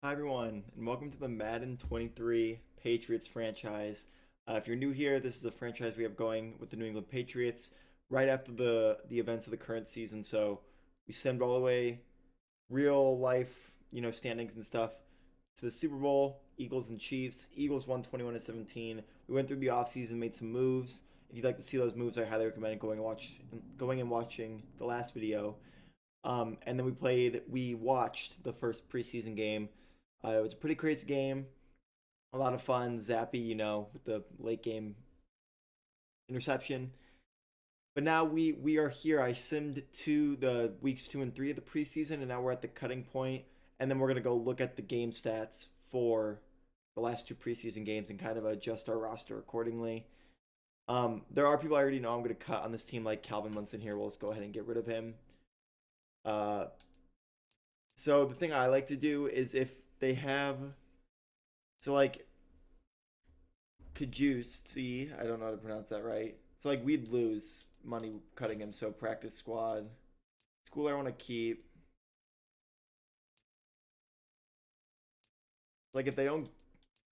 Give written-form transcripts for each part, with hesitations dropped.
Hi everyone, and welcome to the Madden 23 Patriots franchise. If you're new here, this is a franchise we have going with the New England Patriots right after the events of the current season. So we stemmed all the way real life, standings and stuff to the Super Bowl, Eagles and Chiefs. Eagles won 21-17. We went through the offseason, made some moves. If you'd like to see those moves, I highly recommend going and watching the last video. And then we watched the first preseason game. It was a pretty crazy game, a lot of fun. Zappy, with the late game interception. But now we are here. I simmed to the weeks 2 and 3 of the preseason, and now we're at the cutting point. And then we're gonna go look at the game stats for the last two preseason games and kind of adjust our roster accordingly. There are people I already know I'm gonna cut on this team, like Calvin Munson here. We'll just go ahead and get rid of him. Uh, so the thing I like to do is if they have like Kajusti, I don't know how to pronounce that right. So like we'd lose money cutting him. So practice squad, school I want to keep. Like if they don't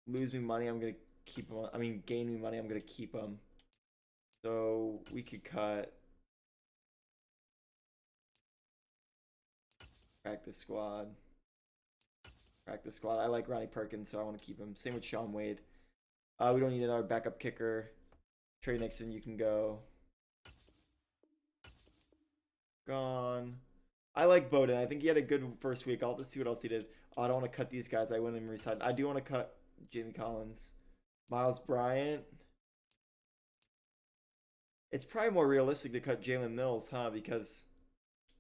lose me money, I'm gonna keep them. I mean, gain me money, I'm gonna keep them. So we could cut practice squad. Practice squad. I like Ronnie Perkins, so I want to keep him. Same with Sean Wade. We don't need another backup kicker. Trey Nixon, you can go. Gone. I like Bowden. I think he had a good first week. I'll just see what else he did. Oh, I don't want to cut these guys. I went and resigned. I do want to cut Jamie Collins. Miles Bryant. It's probably more realistic to cut Jalen Mills, huh? Because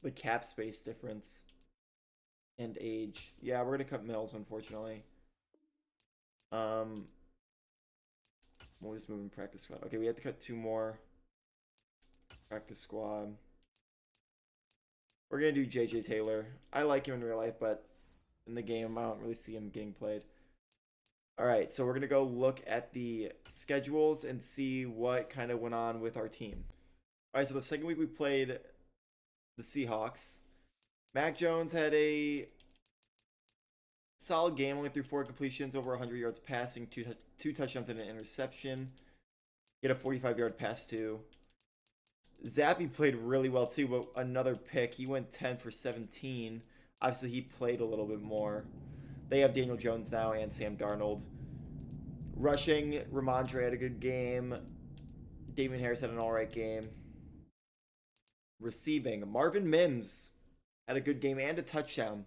the cap space difference and age. Yeah, we're gonna cut Mills, unfortunately. Um, we'll just move in practice squad. Okay, we have to cut two more. Practice squad. We're gonna do JJ Taylor. I like him in real life, but in the game, I don't really see him getting played. All right, so we're going to go look at the schedules and see what kind of went on with our team. All right, so the second week we played the Seahawks. Mac Jones had a solid game, only threw 4 completions, over 100 yards passing, two touchdowns and an interception. He had a 45-yard pass too. Zappy played really well too, but another pick. He went 10 for 17. Obviously, he played a little bit more. They have Daniel Jones now and Sam Darnold. Rushing, Ramondre had a good game. Damian Harris had an alright game. Receiving, Marvin Mims had a good game and a touchdown.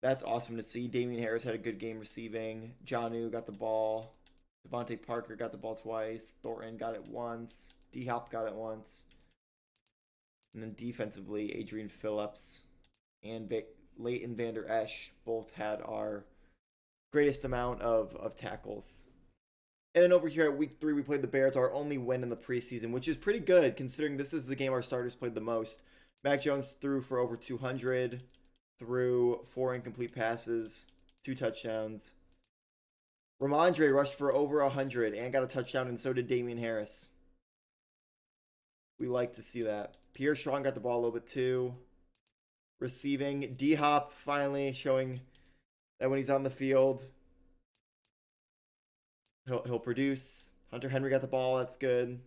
That's awesome to see. Damian Harris had a good game receiving. Jonnu got the ball. Devontae Parker got the ball twice. Thornton got it once. D-Hop got it once. And then defensively, Adrian Phillips and Leighton Vander Esch both had our greatest amount of tackles. And then over here at week 3, we played the Bears, our only win in the preseason, which is pretty good considering this is the game our starters played the most. Mac Jones threw for over 200, threw 4 incomplete passes, 2 touchdowns. Ramondre rushed for over 100 and got a touchdown, and so did Damian Harris. We like to see that. Pierre Strong got the ball a little bit too. Receiving, D-Hop finally showing that when he's on the field, he'll produce. Hunter Henry got the ball. That's good.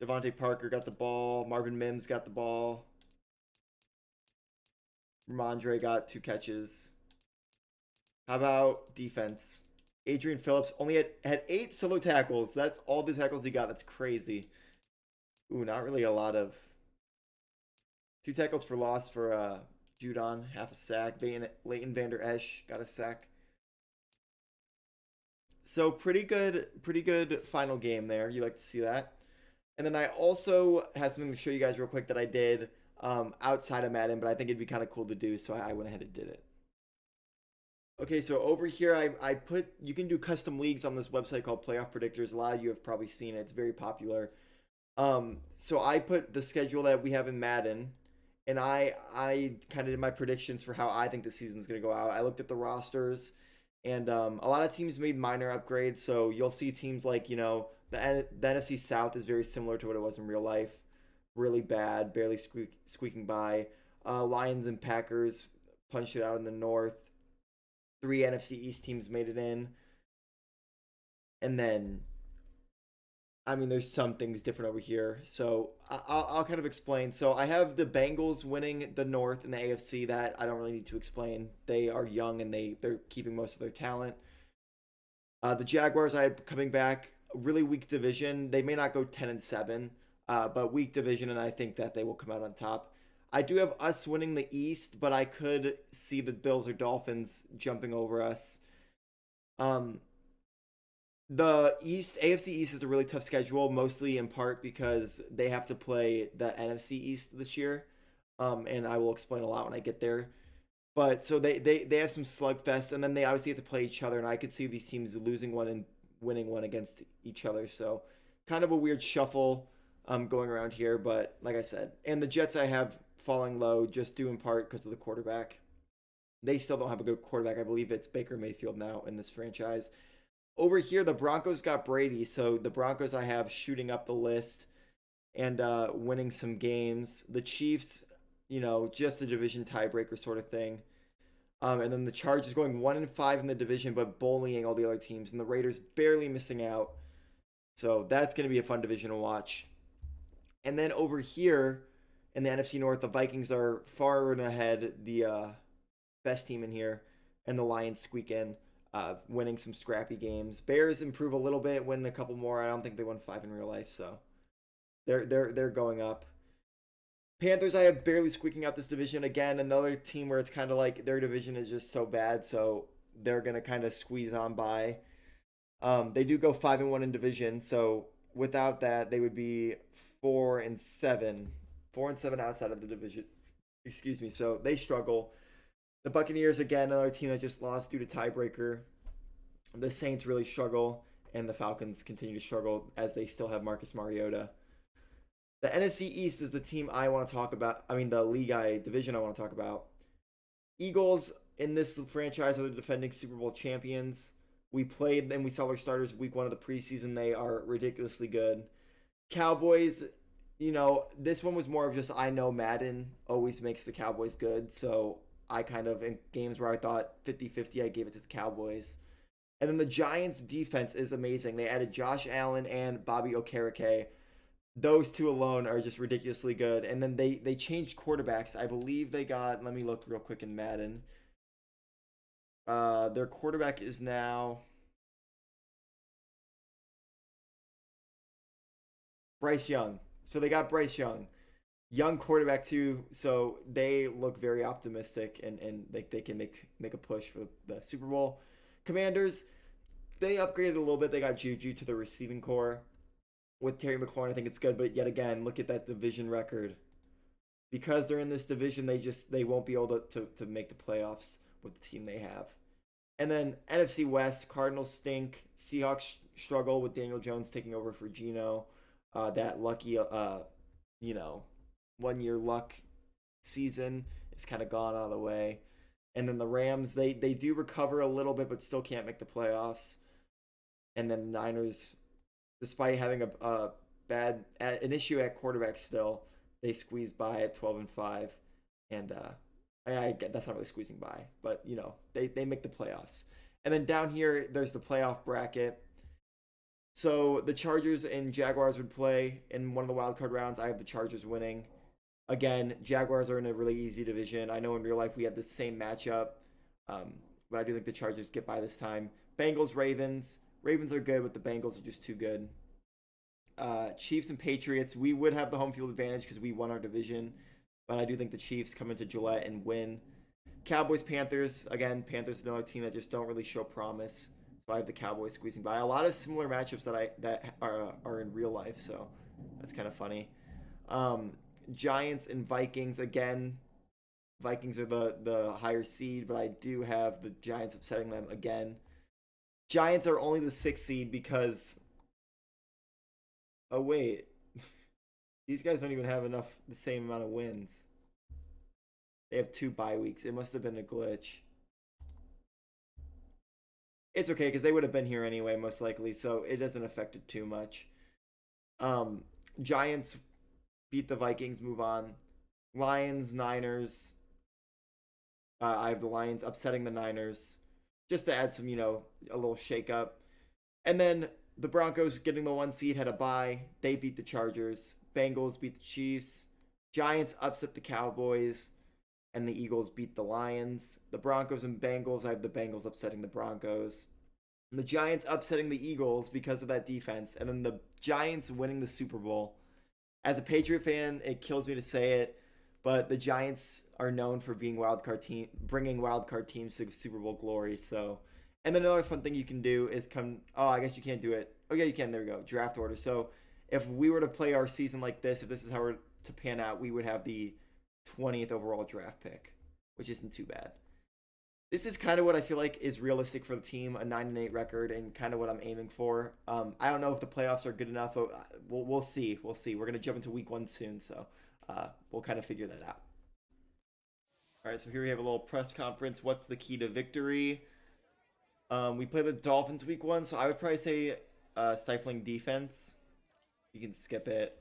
Devontae Parker got the ball. Marvin Mims got the ball. Ramondre got 2 catches. How about defense? Adrian Phillips only had 8 solo tackles. That's all the tackles he got. That's crazy. Ooh, not really a lot of. 2 tackles for loss for Judon, half a sack. Leighton Vander Esch got a sack. So pretty good final game there. You like to see that. And then I also have something to show you guys real quick that I did outside of Madden, but I think it'd be kind of cool to do, so I went ahead and did it. Okay, so over here I put, you can do custom leagues on this website called Playoff Predictors. A lot of you have probably seen it. It's very popular. So I put the schedule that we have in Madden, and I kind of did my predictions for how I think the season's going to go out. I looked at the rosters, and a lot of teams made minor upgrades. So you'll see teams like, the NFC South is very similar to what it was in real life. Really bad, barely squeaking by. Lions and Packers punched it out in the North. Three NFC East teams made it in. And then, I mean, there's some things different over here. So I'll kind of explain. So I have the Bengals winning the North and the AFC. That I don't really need to explain. They are young and they're keeping most of their talent. The Jaguars I had coming back, really weak division. They may not go 10-7, but weak division, and I think that they will come out on top. I do have us winning the East, but I could see the Bills or Dolphins jumping over us. Um, the East, AFC East is a really tough schedule, mostly in part because they have to play the NFC East this year. And I will explain a lot when I get there. But so they have some slugfests, and then they obviously have to play each other, and I could see these teams losing one and winning one against each other. So kind of a weird shuffle going around here. But like I said, and the Jets I have falling low just due in part because of the quarterback. They still don't have a good quarterback. I believe it's Baker Mayfield now in this franchise. Over here, the Broncos got Brady, so the Broncos I have shooting up the list and winning some games. The Chiefs, just a division tiebreaker sort of thing. And then the Chargers going 1-5 in the division, but bullying all the other teams, and the Raiders barely missing out. So that's going to be a fun division to watch. And then over here in the NFC North, the Vikings are far and ahead, the best team in here, and the Lions squeak in, winning some scrappy games. Bears improve a little bit, win a couple more. I don't think they won 5 in real life, so they're going up. Panthers, I have barely squeaking out this division. Again, another team where it's kind of like their division is just so bad, so they're gonna kind of squeeze on by. They do go 5-1 in division, so without that, they would be 4-7, 4-7 outside of the division. Excuse me. So they struggle. The Buccaneers again, another team that just lost due to tiebreaker. The Saints really struggle, and the Falcons continue to struggle as they still have Marcus Mariota. The NFC East is the team I want to talk about. I mean, the division I want to talk about. Eagles in this franchise are the defending Super Bowl champions. We played and we saw their starters week 1 of the preseason. They are ridiculously good. Cowboys, this one was more of just I know Madden always makes the Cowboys good. So I kind of, in games where I thought 50-50, I gave it to the Cowboys. And then the Giants' defense is amazing. They added Josh Allen and Bobby Okereke. Those two alone are just ridiculously good. And then they changed quarterbacks. I believe they got, let me look real quick in Madden. Their quarterback is now Bryce Young. So they got Bryce Young. Young quarterback too, so they look very optimistic and they can make a push for the Super Bowl. Commanders, they upgraded a little bit. They got Juju to the receiving core with Terry McLaurin. I think it's good, but yet again, look at that division record. Because they're in this division, they won't be able to make the playoffs with the team they have. And then NFC West, Cardinals stink. Seahawks struggle with Daniel Jones taking over for Geno. That lucky, 1 year luck season is kind of gone out of the way. And then the Rams, they do recover a little bit, but still can't make the playoffs. And then the Niners, despite having an issue at quarterback still, they squeeze by at 12-5. And I get that's not really squeezing by, but they make the playoffs. And then down here, there's the playoff bracket. So the Chargers and Jaguars would play in one of the wild card rounds. I have the Chargers winning. Again, Jaguars are in a really easy division. I know in real life we had the same matchup, but I do think the Chargers get by this time. Bengals, Ravens. Ravens are good, but the Bengals are just too good. Chiefs and Patriots. We would have the home field advantage because we won our division, but I do think the Chiefs come into Gillette and win. Cowboys, Panthers. Again, Panthers are another team that just don't really show promise. So I have the Cowboys squeezing by. A lot of similar matchups that are in real life, so that's kind of funny. Giants and Vikings again. Vikings are the higher seed, but I do have the Giants upsetting them again. Giants are only the 6th seed because oh wait, these guys don't even have the same amount of wins. They have 2 bye weeks. It must have been a glitch. It's okay because they would have been here anyway, most likely, so it doesn't affect it too much. Giants beat the Vikings, move on. Lions, Niners. I have the Lions upsetting the Niners. just to add some, a little shake up. And then the Broncos getting the 1 seed had a bye. They beat the Chargers. Bengals beat the Chiefs. Giants upset the Cowboys. And the Eagles beat the Lions. The Broncos and Bengals, I have the Bengals upsetting the Broncos. And the Giants upsetting the Eagles because of that defense. And then the Giants winning the Super Bowl. As a Patriot fan, it kills me to say it, but the Giants are known for being bringing wildcard teams to Super Bowl glory. So, and then another fun thing you can do is come. Oh, I guess you can't do it. Oh yeah, you can. There we go. Draft order. So, if we were to play our season like this, if this is how we're to pan out, we would have the 20th overall draft pick, which isn't too bad. This is kind of what I feel like is realistic for the team, a 9-8 record, and kind of what I'm aiming for. I don't know if the playoffs are good enough, but we'll see. We'll see. We're gonna jump into week 1 soon, so we'll kind of figure that out. All right, so here we have a little press conference. What's the key to victory? We play the Dolphins week 1, so I would probably say stifling defense. You can skip it.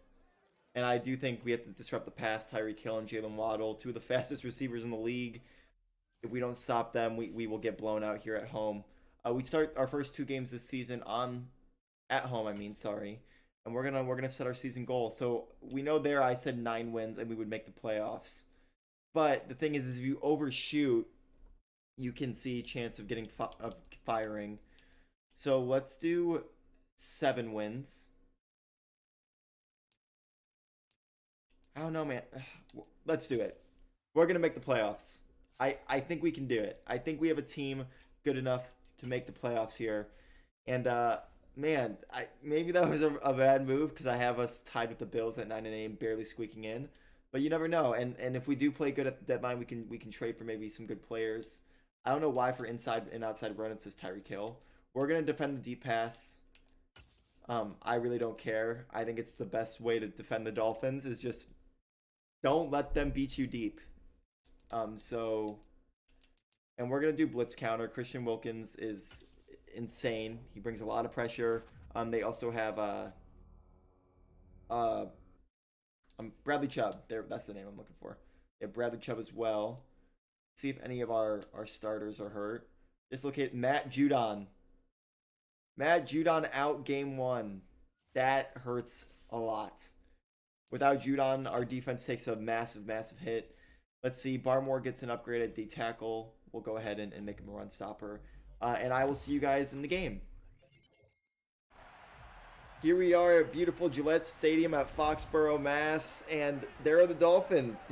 And I do think we have to disrupt the pass. Tyreek Hill and Jalen Waddle, 2 of the fastest receivers in the league. If we don't stop them, we will get blown out here at home. We start our first 2 games this season at home. And we're gonna set our season goal. So we know there I said 9 wins and we would make the playoffs. But the thing is if you overshoot, you can see chance of getting firing. So let's do 7 wins. I don't know, man. Let's do it. We're gonna make the playoffs. I think we can do it. I think we have a team good enough to make the playoffs here. And man, maybe that was a bad move because I have us tied with the Bills at 9-8 and barely squeaking in. But you never know. And if we do play good at the deadline, we can trade for maybe some good players. I don't know why for inside and outside run it says Tyreek Hill. We're gonna defend the deep pass. I really don't care. I think it's the best way to defend the Dolphins is just don't let them beat you deep. And we're gonna do blitz counter. Christian Wilkins is insane. He brings a lot of pressure. They also have Bradley Chubb. That's the name I'm looking for. Yeah, Bradley Chubb as well. See if any of our starters are hurt. Dislocate Matt Judon. Matt Judon out game 1. That hurts a lot. Without Judon, our defense takes a massive, massive hit. Let's see. Barmore gets an upgrade at D tackle. We'll go ahead and make him a run stopper. And I will see you guys in the game. Here we are at beautiful Gillette Stadium at Foxborough, Mass. And there are the Dolphins.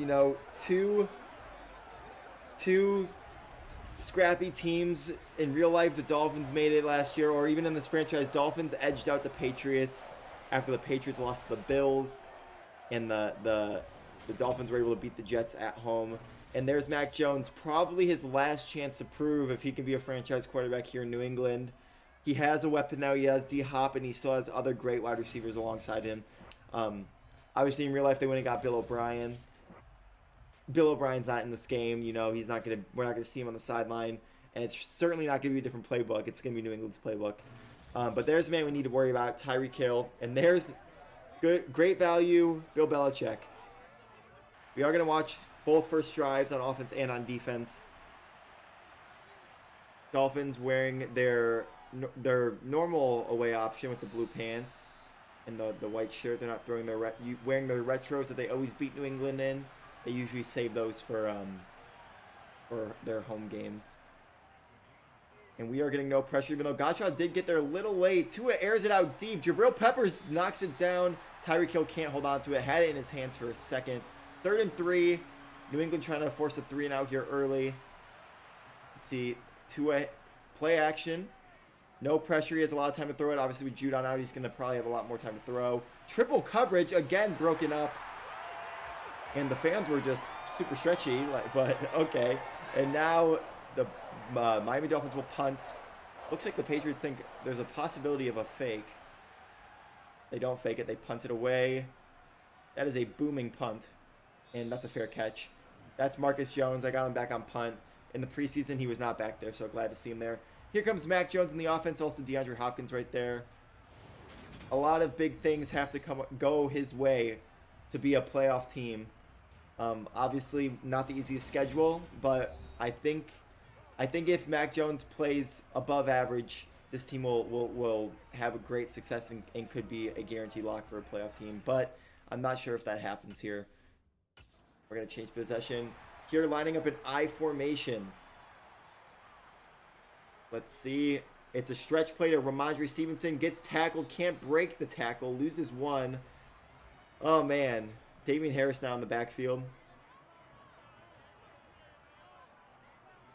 Two scrappy teams. In real life, the Dolphins made it last year, or even in this franchise, Dolphins edged out the Patriots after the Patriots lost to the Bills, and the Dolphins were able to beat the Jets at home. And there's Mac Jones, probably his last chance to prove if he can be a franchise quarterback here in New England. He has a weapon now. He has D-Hop, and he still has other great wide receivers alongside him. Obviously, in real life, they went and got Bill O'Brien. Bill O'Brien's not in this game. We're not gonna see him on the sideline, and it's certainly not gonna be a different playbook. It's gonna be New England's playbook. But there's a man we need to worry about, Tyreek Hill, and there's great value, Bill Belichick. We are gonna watch both first drives on offense and on defense. Dolphins wearing their normal away option with the blue pants and the white shirt. They're not wearing their retros that they always beat New England in. They usually save those for their home games. And we are getting no pressure, even though Gottschalk did get there a little late. Tua airs it out deep. Jabril Peppers knocks it down. Tyreek Hill can't hold on to it. Had it in his hands for a second. 3rd and 3. New England trying to force a 3-and-out here early. Let's see. Tua play action. No pressure. He has a lot of time to throw it. Obviously, with Judon out, he's going to probably have a lot more time to throw. Triple coverage. Again, broken up. And the fans were just super stretchy. But, okay. And now the Miami Dolphins will punt. Looks like the Patriots think there's a possibility of a fake. They don't fake it. They punt it away. That is a booming punt. And that's a fair catch. That's Marcus Jones. I got him back on punt. In the preseason, he was not back there, so glad to see him there. Here comes Mac Jones in the offense. Also DeAndre Hopkins right there. A lot of big things have to go his way to be a playoff team. Obviously, not the easiest schedule, but I think I think if Mac Jones plays above average, this team will have a great success and could be a guaranteed lock for a playoff team. But I'm not sure if that happens here. We're going to change possession. Here, lining up an I formation. Let's see. It's a stretch play to Ramondre Stevenson. Gets tackled. Can't break the tackle. Loses one. Oh, man. Damian Harris now in the backfield.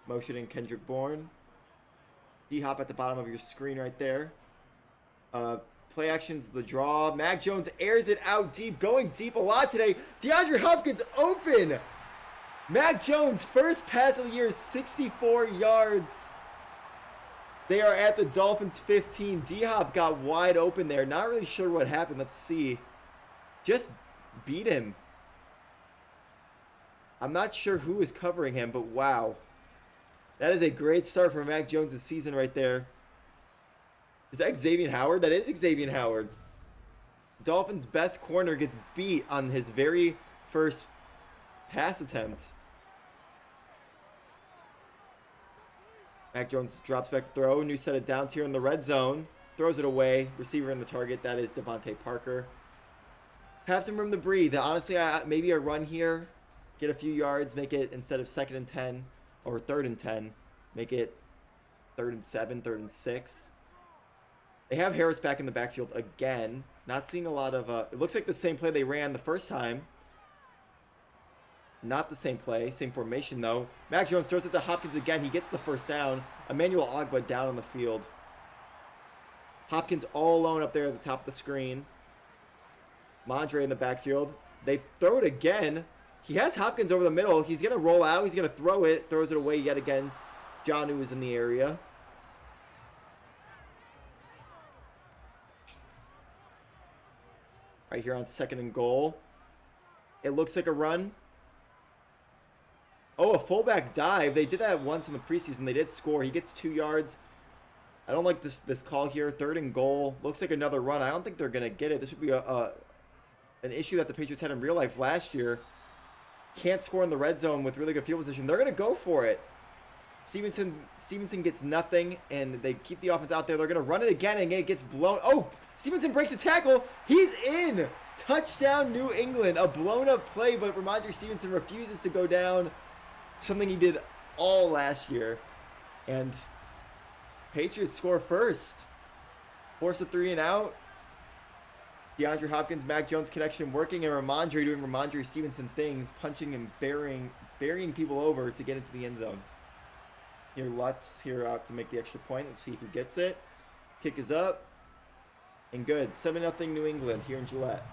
Motioning Kendrick Bourne. D-Hop at the bottom of your screen right there. Play actions, the draw. Mac Jones airs it out deep. Going deep a lot today. DeAndre Hopkins open. Mac Jones, first pass of the year, 64 yards. They are at the Dolphins 15. D-Hop got wide open there. Not really sure what happened. Let's see. Just beat him. I'm not sure who is covering him, but wow. That is a great start for Mac Jones' season right there. Is that Xavier Howard? That is Xavier Howard. Dolphins' best corner gets beat on his very first pass attempt. Mac Jones drops back to throw. New set of downs here in the red zone. Throws it away. Receiver in the target. That is Devontae Parker. Have some room to breathe. Honestly, maybe a run here. Get a few yards. Make it, instead of 2nd and 10 or 3rd and 10, make it 3rd and 7, 3rd and 6. They have Harris back in the backfield again. Not seeing a lot of... it looks like the same play they ran the first time. Not the same play. Same formation, though. Mac Jones throws it to Hopkins again. He gets the first down. Emmanuel Ogbah down on the field. Hopkins all alone up there at the top of the screen. Mondre in the backfield. They throw it again. He has Hopkins over the middle. He's going to roll out. He's going to throw it. Throws it away yet again. Jonnu is in the area. Right here on 2nd and goal. It looks like a run. Oh, a fullback dive. They did that once in the preseason. They did score. He gets 2 yards. I don't like this call here. 3rd and goal. Looks like another run. I don't think they're going to get it. This would be an issue that the Patriots had in real life last year. Can't score in the red zone with really good field position. They're going to go for it. Stevenson gets nothing, and they keep the offense out there. They're going to run it again, and it gets blown. Oh, Stevenson breaks the tackle. He's in. Touchdown, New England. A blown-up play, but Ramondre Stevenson refuses to go down. Something he did all last year. And Patriots score first. Force a 3 and out. DeAndre Hopkins, Mac Jones connection working, and Ramondre doing Ramondre Stevenson things, punching and burying people over to get into the end zone. Here, Lutz here out to make the extra point. Let's see if he gets it. Kick is up. And good. 7-0 New England here in Gillette.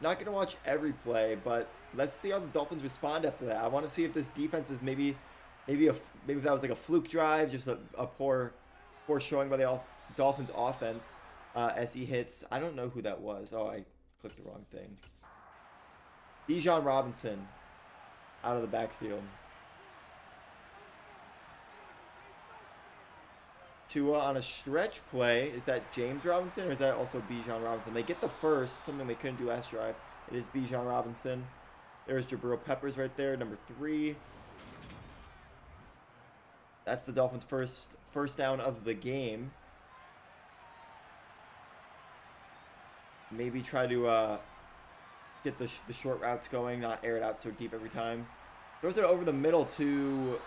Not going to watch every play, but let's see how the Dolphins respond after that. I want to see if this defense is maybe that was like a fluke drive, just a poor showing by the Dolphins offense as he hits. I don't know who that was. Oh, I clicked the wrong thing. Bijan Robinson out of the backfield. Tua on a stretch play. Is that James Robinson or is that also Bijan Robinson? They get the first, something they couldn't do last drive. It is Bijan Robinson. There's Jabril Peppers right there, number 3. That's the Dolphins' first down of the game. Maybe try to get the short routes going, not air it out so deep every time. Throws it over the middle to...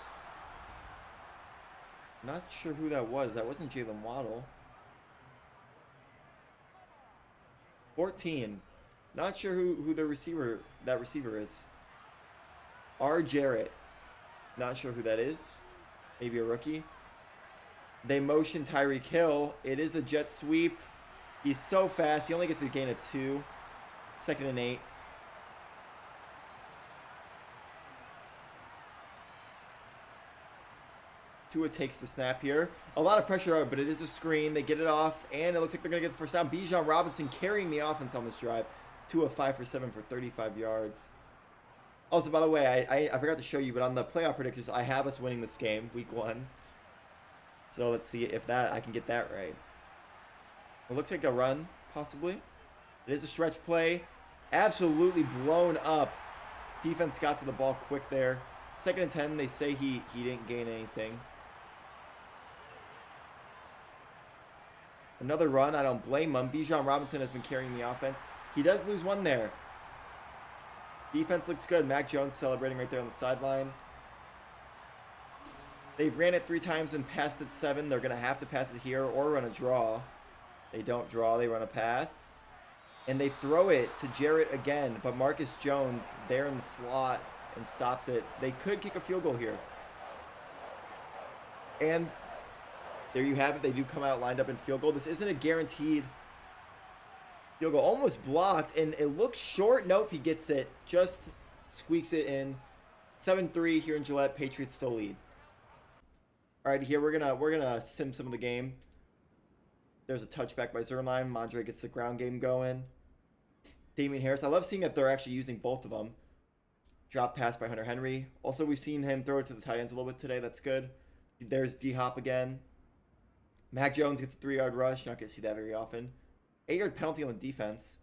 Not sure who that was. That wasn't Jalen Waddle. 14. Not sure who that receiver is. R. Jarrett. Not sure who that is. Maybe a rookie. They motion Tyreek Hill. It is a jet sweep. He's so fast. He only gets a gain of 2. 2nd and 8. Tua takes the snap here. A lot of pressure out, but it is a screen. They get it off, and it looks like they're going to get the first down. Bijan Robinson carrying the offense on this drive. Tua 5 for 7 for 35 yards. Also, by the way, I forgot to show you, but on the playoff predictions, I have us winning this game, week 1. So let's see if I can get that right. It looks like a run, possibly. It is a stretch play. Absolutely blown up. Defense got to the ball quick there. 2nd and 10. They say he didn't gain anything. Another run. I don't blame him. Bijan Robinson has been carrying the offense. He does lose one there. Defense looks good. Mac Jones celebrating right there on the sideline. They've ran it 3 times and passed it 7. They're going to have to pass it here or run a draw. They don't draw. They run a pass. And they throw it to Jarrett again. But Marcus Jones there in the slot and stops it. They could kick a field goal here. And there you have it. They do come out lined up in field goal. This isn't a guaranteed field goal. Almost blocked, and it looks short. Nope, he gets it. Just squeaks it in. 7-3 here in Gillette. Patriots still lead. All right, here we're gonna sim some of the game. There's a touchback by Zerline. Mondre gets the ground game going. Damian Harris. I love seeing that they're actually using both of them. Drop pass by Hunter Henry. Also, we've seen him throw it to the tight ends a little bit today. That's good. There's D-Hop again. Mac Jones gets a 3-yard rush. You're not going to see that very often. 8-yard penalty on the defense.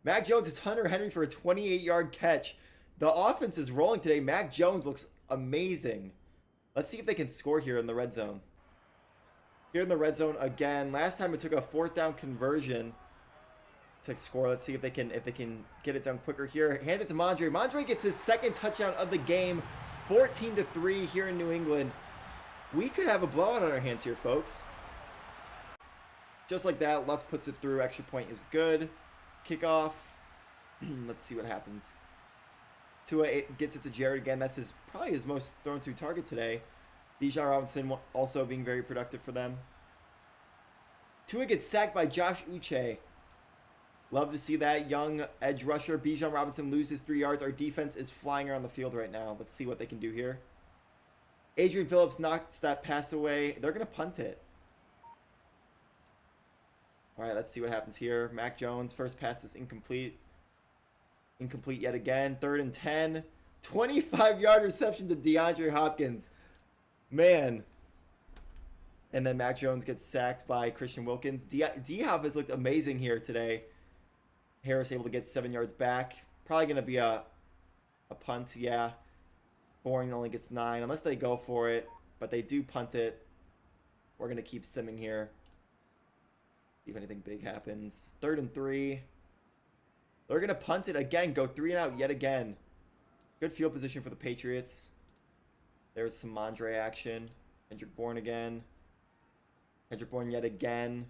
Mac Jones hits Hunter Henry for a 28-yard catch. The offense is rolling today. Mac Jones looks amazing. Let's see if they can score here in the red zone. Here in the red zone again. Last time it took a 4th down conversion to score. Let's see if they can get it done quicker here. Hand it to Mondre. Mondre gets his 2nd touchdown of the game. 14-3 here in New England. We could have a blowout on our hands here, folks. Just like that, Lutz puts it through. Extra point is good. Kickoff. Let's see what happens. Tua gets it to Jared again. That's probably his most thrown through target today. Bijan Robinson also being very productive for them. Tua gets sacked by Josh Uche. Love to see that. Young edge rusher. Bijan Robinson loses 3 yards. Our defense is flying around the field right now. Let's see what they can do here. Adrian Phillips knocks that pass away. They're going to punt it. All right, let's see what happens here. Mac Jones, first pass is incomplete. Incomplete yet again. 3rd and 10. 25-yard reception to DeAndre Hopkins. Man. And then Mac Jones gets sacked by Christian Wilkins. D-Hop has looked amazing here today. Harris able to get 7 yards back. Probably going to be a punt, yeah. Boring only gets 9, unless they go for it. But they do punt it. We're going to keep simming here. See if anything big happens. 3rd and 3. They're going to punt it again. Go 3 and out yet again. Good field position for the Patriots. There's some Mondre action. Kendrick Bourne again. Kendrick Bourne yet again.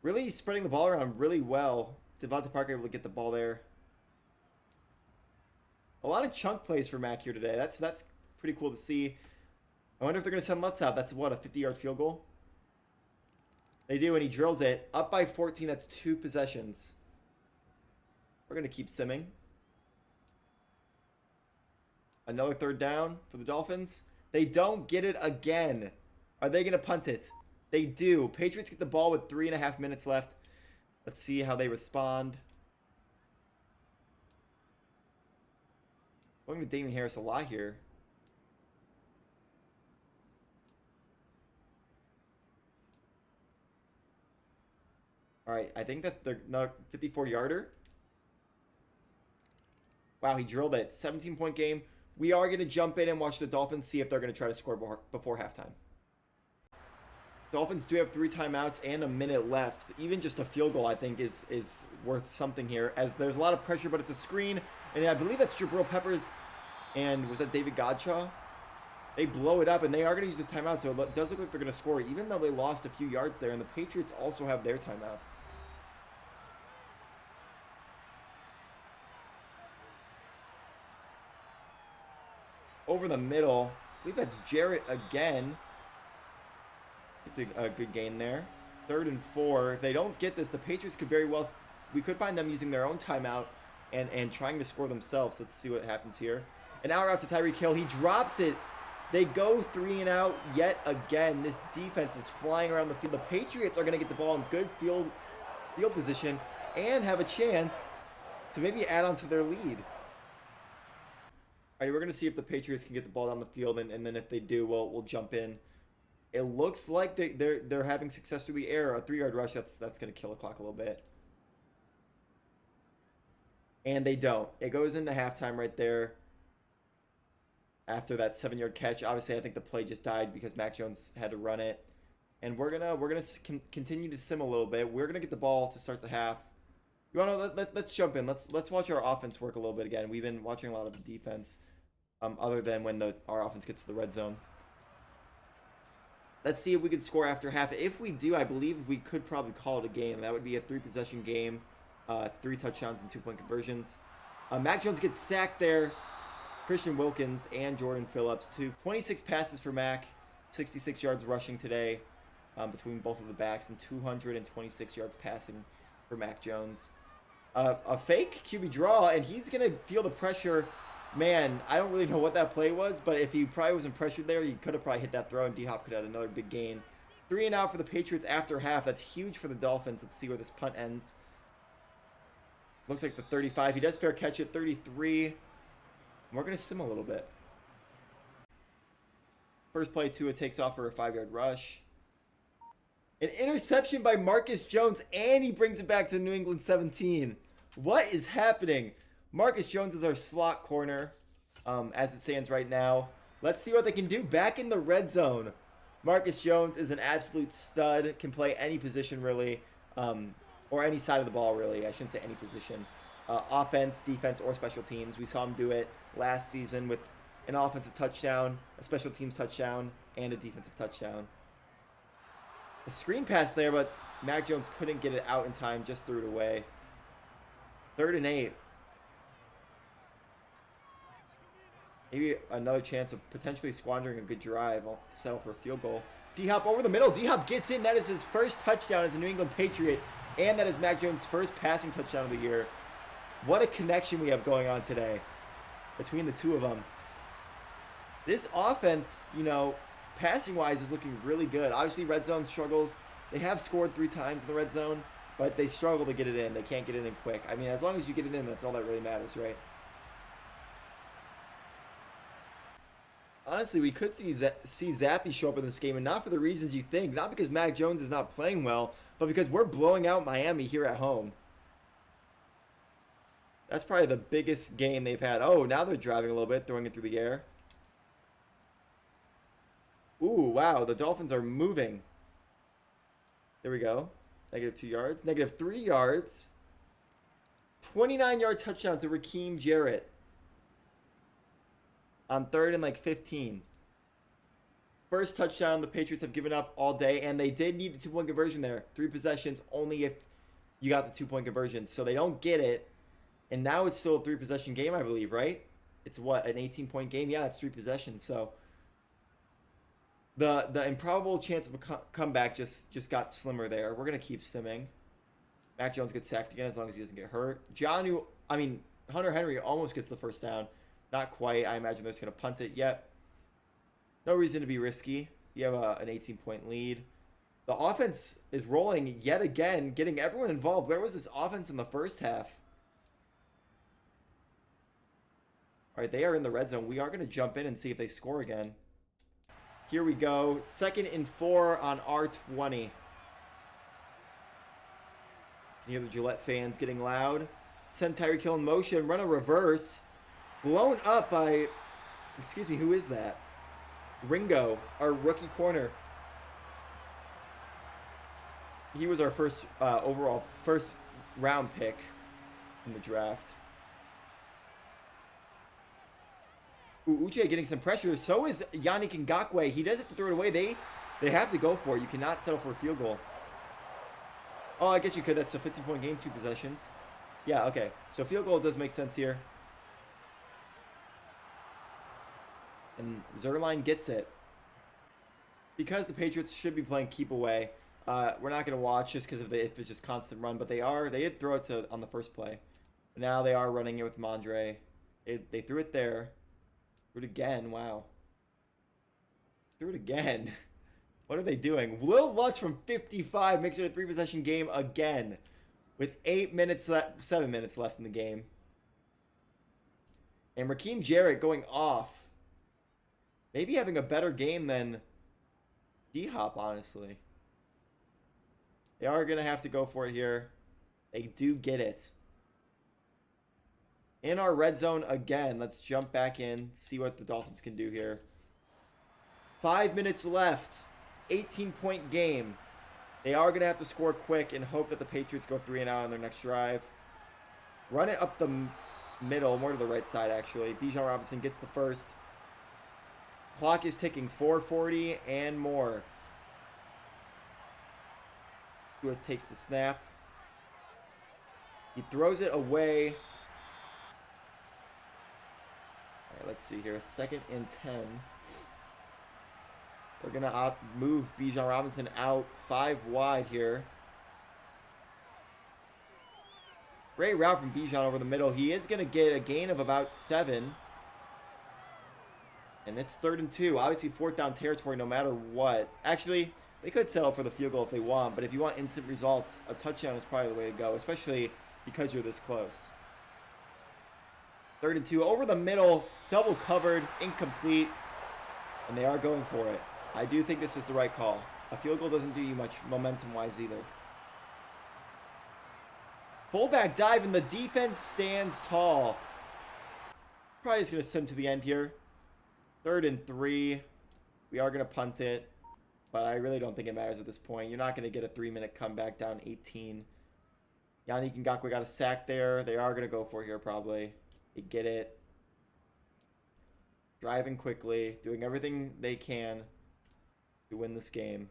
Really spreading the ball around really well. Devontae Parker able to get the ball there. A lot of chunk plays for Mac here today. That's pretty cool to see. I wonder if they're going to send Lutz out. That's what, a 50-yard field goal? They do, and he drills it. Up by 14, that's 2 possessions. We're going to keep simming. Another 3rd down for the Dolphins. They don't get it again. Are they going to punt it? They do. Patriots get the ball with 3.5 minutes left. Let's see how they respond. Going to Damian Harris a lot here. All right, I think that's their 54-yarder. Wow, he drilled it. 17-point game. We are going to jump in and watch the Dolphins, see if they're going to try to score before halftime. Dolphins do have 3 timeouts and a minute left. Even just a field goal, I think, is worth something here, as there's a lot of pressure, but it's a screen. And I believe that's Jabril Peppers. And was that David Godchaux? They blow it up, and they are going to use the timeout, so it does look like they're going to score, even though they lost a few yards there. And the Patriots also have their timeouts. Over the middle. I believe that's Jarrett again. It's a good gain there. 3rd and 4. If they don't get this, the Patriots could very well... We could find them using their own timeout and trying to score themselves. Let's see what happens here. An hour out to Tyreek Hill. He drops it. They go 3 and out yet again. This defense is flying around the field. The Patriots are going to get the ball in good field position and have a chance to maybe add on to their lead. All right, we're going to see if the Patriots can get the ball down the field, and then if they do, we'll jump in. It looks like they're having success through the air. A 3-yard rush, that's going to kill the clock a little bit. And they don't. It goes into halftime right there. after that 7-yard catch. Obviously, I think the play just died because Mac Jones had to run it. And we're gonna continue to sim a little bit. We're gonna get the ball to start the half. You wanna let's jump in. Let's watch our offense work a little bit again. We've been watching a lot of the defense, other than when our offense gets to the red zone. Let's see if we can score after half. If we do, I believe we could probably call it a game. That would be a 3-possession game, 3 touchdowns and 2-point conversions. Mac Jones gets sacked there. Christian Wilkins and Jordan Phillips, 26 passes for Mac, 66 yards rushing today between both of the backs, and 226 yards passing for Mac Jones. A fake QB draw, and he's going to feel the pressure. Man, I don't really know what that play was, but if he probably wasn't pressured there, he could have probably hit that throw, and D-Hop could have had another big gain. 3 and out for the Patriots after half. That's huge for the Dolphins. Let's see where this punt ends. Looks like the 35. He does fair catch it. 33. We're going to sim a little bit. First play, Tua takes off for a 5-yard rush. An interception by Marcus Jones, and he brings it back to New England 17. What is happening? Marcus Jones is our slot corner as it stands right now. Let's see what they can do back in the red zone. Marcus Jones is an absolute stud, can play any position really, or any side of the ball really. I shouldn't say any position. Offense, defense, or special teams. We saw him do it last season with an offensive touchdown, a special teams touchdown, and a defensive touchdown. A screen pass there, but Mac Jones couldn't get it out in time, just threw it away. 3rd and 8. Maybe another chance of potentially squandering a good drive to settle for a field goal. D-Hop over the middle. D-Hop gets in. That is his first touchdown as a New England Patriot, and that is Mac Jones' first passing touchdown of the year. What a connection we have going on today between the two of them. This offense, passing-wise is looking really good. Obviously, red zone struggles. They have scored 3 times in the red zone, but they struggle to get it in. They can't get it in quick. I mean, as long as you get it in, that's all that really matters, right? Honestly, we could see Zappy show up in this game, and not for the reasons you think. Not because Mac Jones is not playing well, but because we're blowing out Miami here at home. That's probably the biggest game they've had. Oh, now they're driving a little bit, throwing it through the air. Ooh, wow, the Dolphins are moving. There we go. -2 yards. -3 yards. 29-yard touchdown to Raheem Jarrett on 3rd and 15. First touchdown the Patriots have given up all day, and they did need the 2-point conversion there. 3 possessions only if you got the 2-point conversion. So they don't get it, and now it's still a 3-possession game, I believe, right? It's what, an 18-point game? Yeah, it's 3 possessions. So the improbable chance of a comeback just got slimmer there. We're going to keep simming. Mac Jones gets sacked again as long as he doesn't get hurt. Hunter Henry almost gets the first down. Not quite. I imagine they're just going to punt it. Yet. No reason to be risky. You have an 18-point lead. The offense is rolling yet again, getting everyone involved. Where was this offense in the first half? All right, they are in the red zone. We are going to jump in and see if they score again. Here we go. 2nd and 4 on R20. You hear the Gillette fans getting loud. Send Tyreek Hill in motion. Run a reverse. Blown up by, excuse me, who is that? Ringo, our rookie corner. He was our first round pick in the draft. Ooh, Uche getting some pressure. So is Yannick Ngakoue. He does have to throw it away. They have to go for it. You cannot settle for a field goal. Oh, I guess you could. That's a 15-point game, 2 possessions. Yeah, okay. So field goal does make sense here. And Zerline gets it. Because the Patriots should be playing keep away, we're not going to watch just because if it's just constant run. But they did throw it on the first play. But now they are running it with Mondre. They threw it there. Threw it again. Wow. Threw it again. What are they doing? Will Lutz from 55 makes it a 3-possession game again. With 7 minutes left in the game. And Raheem Jarrett going off. Maybe having a better game than D-Hop, honestly. They are going to have to go for it here. They do get it. In our red zone again. Let's jump back in, see what the Dolphins can do here. 5 minutes left. 18-point game. They are going to have to score quick and hope that the Patriots go 3 and out on their next drive. Run it up the middle, more to the right side actually. Bijan Robinson gets the first. Clock is ticking, 4:40 and more. Tua takes the snap. He throws it away. All right, let's see here. 2nd and 10. They're going to move Bijan Robinson out 5 wide here. Great route from Bijan over the middle. He is going to get a gain of about 7. And it's 3rd and 2. Obviously 4th down territory no matter what. Actually, they could settle for the field goal if they want. But if you want instant results, a touchdown is probably the way to go. Especially because you're this close. 3rd and 2. Over the middle. Double covered. Incomplete. And they are going for it. I do think this is the right call. A field goal doesn't do you much momentum-wise either. Fullback dive and the defense stands tall. Probably just going to send to the end here. 3rd and 3. We are going to punt it. But I really don't think it matters at this point. You're not going to get a 3-minute comeback down 18. Yannick Ngakoue got a sack there. They are going to go for it here probably. They get it. Driving quickly. Doing everything they can to win this game.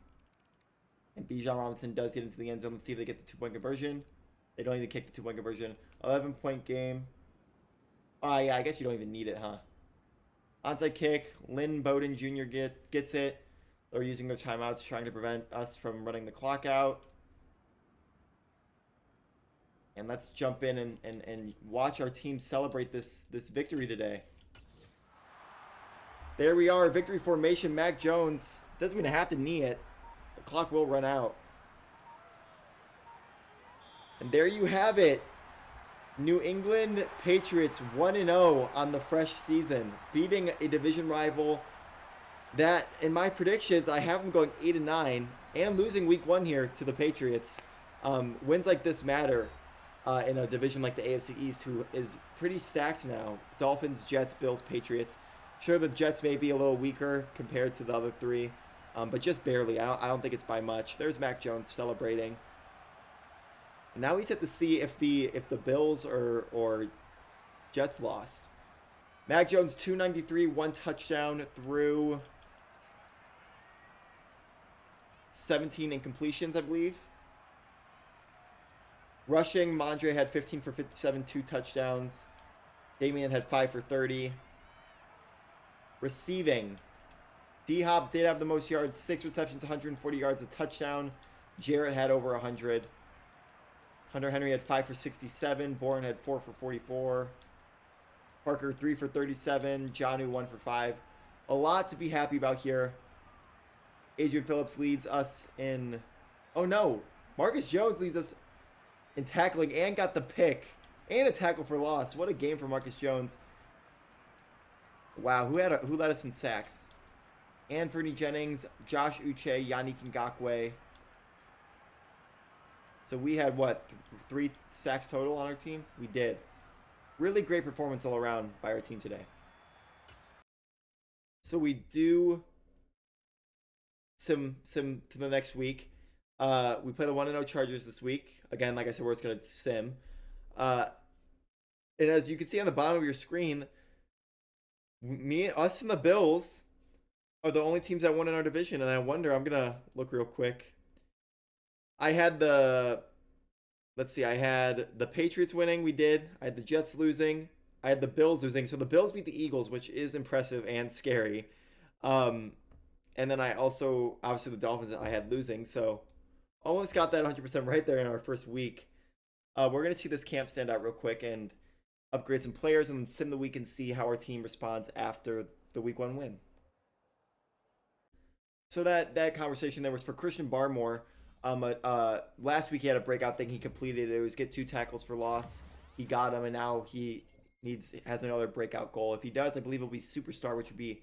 And Bijan Robinson does get into the end zone. Let's see if they get the 2-point conversion. They don't need to kick the 2-point conversion. 11-point game. Oh, yeah, I guess you don't even need it, huh? Onside kick. Lynn Bowden Jr. gets it. They're using their timeouts, trying to prevent us from running the clock out. And let's jump in and watch our team celebrate this victory today. There we are, victory formation. Mac Jones doesn't mean to have to knee it. The clock will run out. And there you have it. New England Patriots 1-0 on the fresh season, beating a division rival that, in my predictions, I have them going 8-9 and losing week 1 here to the Patriots. Wins like this matter in a division like the AFC East, who is pretty stacked now. Dolphins, Jets, Bills, Patriots. Sure, the Jets may be a little weaker compared to the other 3, but just barely. I don't think it's by much. There's Mac Jones celebrating. And now we set to see if the Bills or Jets lost. Mac Jones 293, 1 touchdown through 17 incompletions, I believe. Rushing, Mondre had 15 for 57, 2 touchdowns. Damian had 5 for 30. Receiving, D-Hop did have the most yards, 6 receptions, 140 yards, a touchdown. Jarrett had over 100. Hunter Henry had 5 for 67. Bourne had 4 for 44. Parker 3 for 37. Jonnu 1 for 5. A lot to be happy about here. Adrian Phillips leads us in... Oh no! Marcus Jones leads us in tackling and got the pick. And a tackle for loss. What a game for Marcus Jones. Wow, who led us in sacks? Anthony Jennings, Josh Uche, Yannick Ngakoue. So we had, what, 3 sacks total on our team? We did. Really great performance all around by our team today. So we do sim to the next week. We play the 1-0 Chargers this week. Again, like I said, we're just going to sim. And as you can see on the bottom of your screen, us and the Bills are the only teams that won in our division. And I wonder, I'm going to look real quick. I had the Patriots winning. We did. I had the Jets losing. I had the Bills losing. So the Bills beat the Eagles, which is impressive and scary. And then I also, obviously the Dolphins I had losing. So almost got that 100% right there in our first week. We're going to see this camp stand out real quick and upgrade some players and then sim the week and see how our team responds after the week 1 win. So that conversation there was for Christian Barmore. Last week he had a breakout thing he completed. It was get 2 tackles for loss. He got them, and now he has another breakout goal. If he does, I believe he'll be superstar, which would be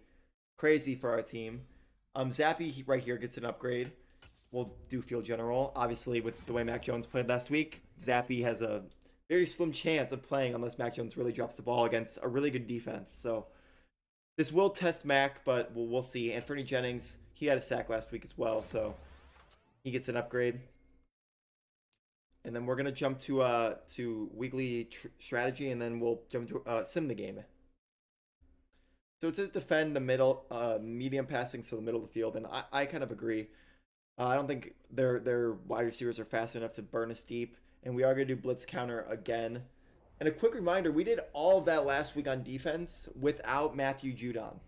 crazy for our team. Zappy right here gets an upgrade. We'll do field general. Obviously, with the way Mac Jones played last week, Zappy has a very slim chance of playing unless Mac Jones really drops the ball against a really good defense. So this will test Mac, but we'll see. Anthony Jennings, he had a sack last week as well, so he gets an upgrade. And then we're gonna jump to weekly strategy, and then we'll jump to sim the game. So it says defend the middle, medium passing, so the middle of the field, and I kind of agree. I don't think their wide receivers are fast enough to burn us deep, and we are gonna do blitz counter again. And a quick reminder: we did all of that last week on defense without Matthew Judon,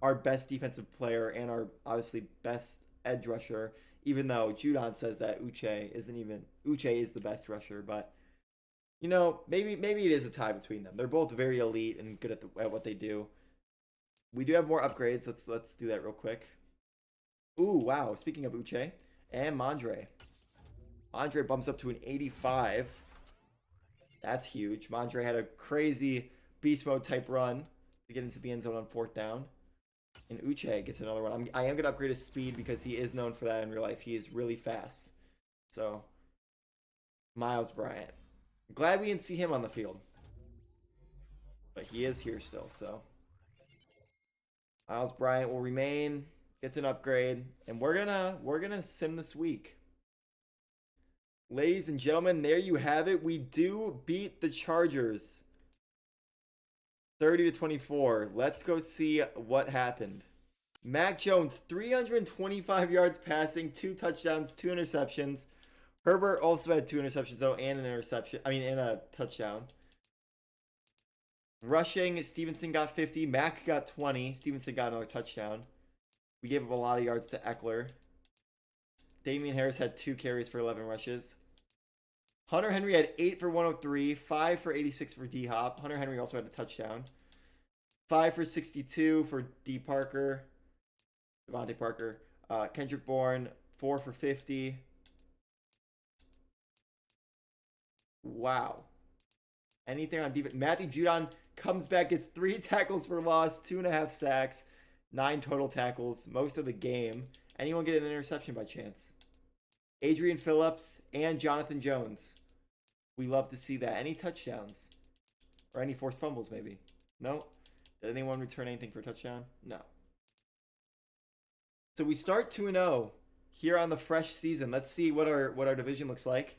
our best defensive player and our obviously best edge rusher. Even though Judon says that Uche is the best rusher, but maybe it is a tie between them. They're both very elite and good at what they do. We do have more upgrades. Let's do that real quick. Ooh, wow. Speaking of Uche and Mondre. Mondre bumps up to an 85. That's huge. Mondre had a crazy beast mode type run to get into the end zone on 4th down. And Uche gets another one. I am going to upgrade his speed because he is known for that in real life. He is really fast. So, Miles Bryant. Glad we didn't see him on the field. But he is here still, so. Miles Bryant will remain, gets an upgrade, and we're gonna sim this week. Ladies and gentlemen, there you have it. We do beat the Chargers 30-24. Let's go see what happened. Mac Jones, 325 yards passing, 2 touchdowns, 2 interceptions. Herbert also had 2 interceptions though, and and a touchdown. Rushing, Stevenson got 50. Mac got 20. Stevenson got another touchdown. We gave up a lot of yards to Eckler. Damian Harris had 2 carries for 11 rushes. Hunter Henry had 8 for 103, 5 for 86 for D-Hop. Hunter Henry also had a touchdown. 5 for 62 for Devontae Parker. Kendrick Bourne, 4 for 50. Wow. Anything on defense? Matthew Judon comes back, gets 3 tackles for loss, 2.5 sacks, 9 total tackles, most of the game. Anyone get an interception by chance? Adrian Phillips and Jonathan Jones. We love to see that. Any touchdowns? Or any forced fumbles, maybe? No? Did anyone return anything for a touchdown? No. So we start 2-0 here on the fresh season. Let's see what our division looks like.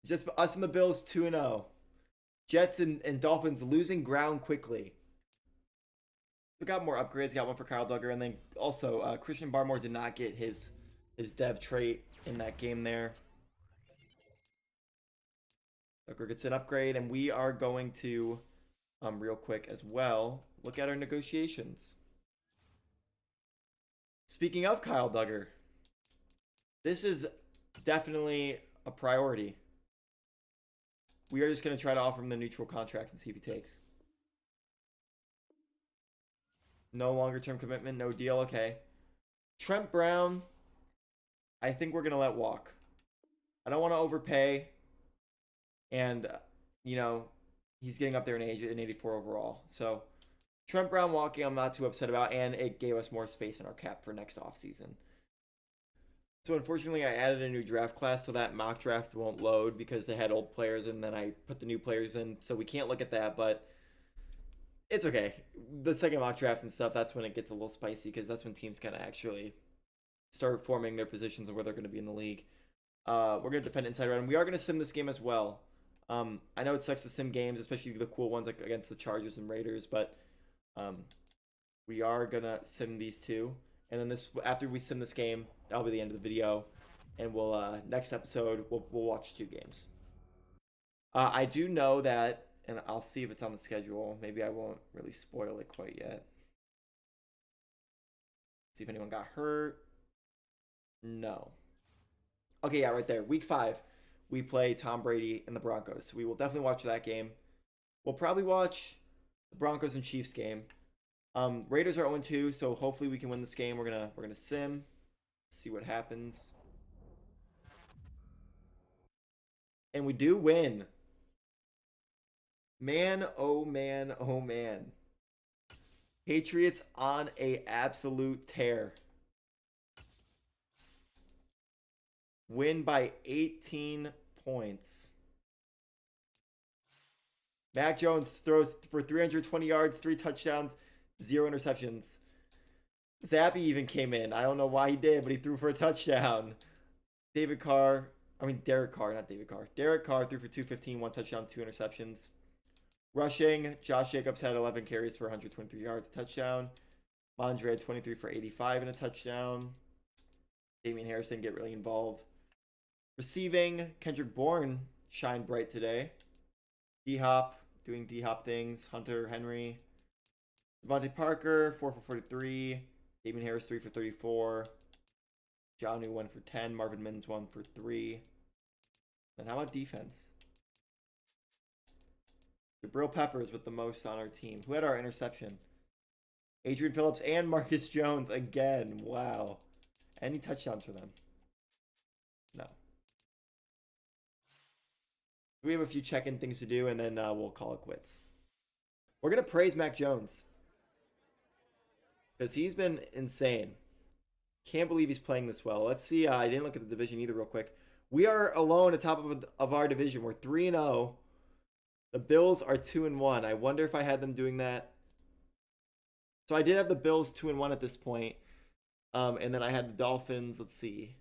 Just us and the Bills 2-0. Jets and Dolphins losing ground quickly. We got more upgrades. Got one for Kyle Duggar, and then also Christian Barmore did not get his dev trait in that game there. Duggar gets an upgrade, and we are going to real quick as well look at our negotiations. Speaking of Kyle Duggar, this is definitely a priority. We are just going to try to offer him the neutral contract and see if he takes. No longer term commitment, no deal. Okay. Trent Brown, I think we're going to let walk. I don't want to overpay. And, he's getting up there in age, in 84 overall. So, Trent Brown walking, I'm not too upset about. And it gave us more space in our cap for next offseason. So unfortunately, I added a new draft class, so that mock draft won't load because they had old players, and then I put the new players in, so we can't look at that, but it's okay. The second mock draft and stuff, that's when it gets a little spicy because that's when teams kind of actually start forming their positions and where they're going to be in the league. We're going to defend inside round, and we are going to sim this game as well. I know it sucks to sim games, especially the cool ones like against the Chargers and Raiders, but we are going to sim these two. And then after we sim this game, that'll be the end of the video. And we'll next episode we'll watch 2 games. I do know that, and I'll see if it's on the schedule. Maybe I won't really spoil it quite yet. See if anyone got hurt. No. Okay, yeah, right there. Week 5, we play Tom Brady and the Broncos. So we will definitely watch that game. We'll probably watch the Broncos and Chiefs game. Raiders are 0-2, so hopefully we can win this game. We're gonna sim, see what happens, and we do win. Man, oh man, oh man! Patriots on a absolute tear. Win by 18 points. Mac Jones throws for 320 yards, 3 touchdowns, 0 interceptions. Zappy even came in. I don't know why he did, but he threw for a touchdown. Derek Carr, not David Carr. Derek Carr threw for 215, 1 touchdown, 2 interceptions. Rushing, Josh Jacobs had 11 carries for 123 yards, touchdown. Mondre had 23 for 85 and a touchdown. Damian Harris didn't get really involved. Receiving, Kendrick Bourne shined bright today. D-Hop doing D-Hop things. Hunter Henry. Devontae Parker, 4 for 43. Damian Harris, 3 for 34. Jonnu, 1 for 10. Marvin Mims, 1 for 3. And how about defense? Jabril Peppers with the most on our team. Who had our interception? Adrian Phillips and Marcus Jones again. Wow. Any touchdowns for them? No. We have a few check-in things to do, and then we'll call it quits. We're going to praise Mac Jones. Because he's been insane. Can't believe he's playing this well. Let's see. I didn't look at the division either real quick. We are alone at top of our division. We're 3-0. The Bills are 2-1. I wonder if I had them doing that. So I did have the Bills 2-1 at this point. And then I had the Dolphins. Let's see.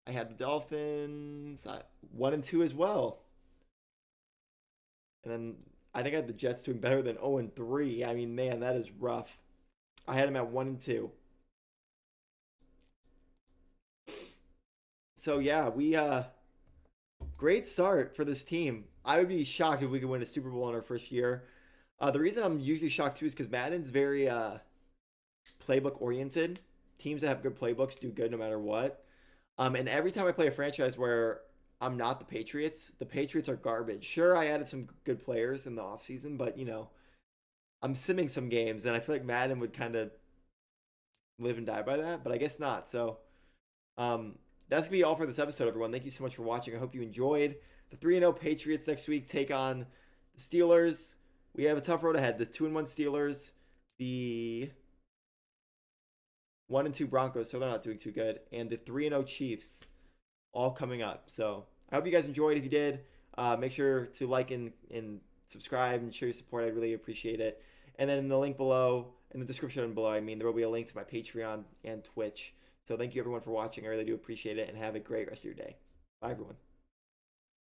I had the Dolphins 1-2 as well. And then I think I had the Jets doing better than 0-3. I mean, man, that is rough. I had them at 1-2. So yeah, we great start for this team. I would be shocked if we could win a Super Bowl in our first year. The reason I'm usually shocked too is because Madden's very playbook oriented. Teams that have good playbooks do good no matter what. And every time I play a franchise where I'm not the Patriots are garbage. Sure, I added some good players in the offseason, but I'm simming some games, and I feel like Madden would kind of live and die by that, but I guess not. So that's gonna be all for this episode, everyone. Thank you so much for watching. I hope you enjoyed. The 3-0 Patriots next week take on the Steelers. We have a tough road ahead. The 2-1 Steelers, the 1-2 Broncos, so they're not doing too good, and the 3-0 Chiefs, all coming up. So I hope you guys enjoyed. If you did, make sure to like and subscribe and show your support. I really appreciate it. And then in the link below, in the description below, there will be a link to my Patreon and Twitch. So thank you everyone for watching. I really do appreciate it, and have a great rest of your day. Bye everyone.